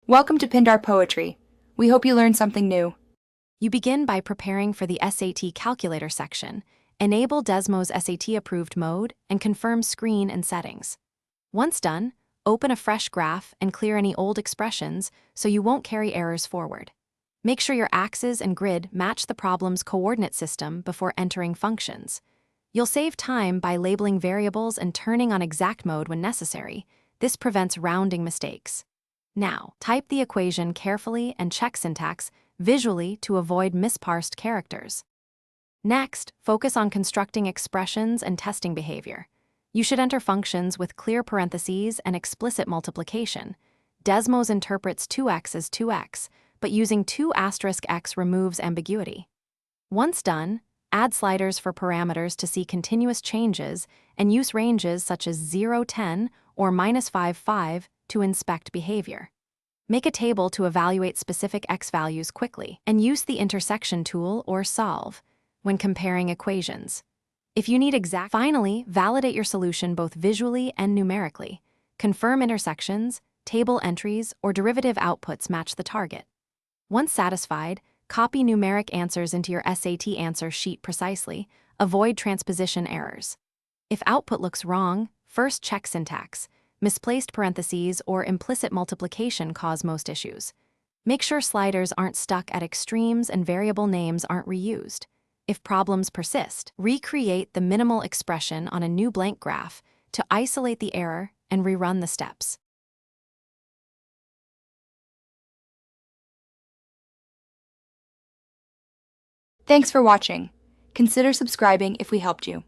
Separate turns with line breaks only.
Welcome to Pindar Poetry. We hope you learned something new.
You begin by preparing for the SAT calculator section, enable Desmos SAT approved mode, and confirm screen and settings. Once done, open a fresh graph and clear any old expressions so you won't carry errors forward. Make sure your axes and grid match the problem's coordinate system before entering functions. You'll save time by labeling variables and turning on exact mode when necessary. This prevents rounding mistakes. Now, type the equation carefully and check syntax visually to avoid misparsed characters. Next, focus on constructing expressions and testing behavior. You should enter functions with clear parentheses and explicit multiplication. Desmos interprets 2x as 2x, but using 2*x removes ambiguity. Once done, add sliders for parameters to see continuous changes and use ranges such as 0, 10 or -5, 5 to inspect behavior. Make a table to evaluate specific x values quickly and use the intersection tool or solve when comparing equations. If you need Finally, validate your solution both visually and numerically. Confirm intersections, table entries, or derivative outputs match the target. Once satisfied, copy numeric answers into your SAT answer sheet precisely. Avoid transposition errors. If output looks wrong, first check syntax. Misplaced parentheses or implicit multiplication cause most issues. Make sure sliders aren't stuck at extremes and variable names aren't reused. If problems persist, recreate the minimal expression on a new blank graph to isolate the error and rerun the steps.
Thanks for watching. Consider subscribing if we helped you.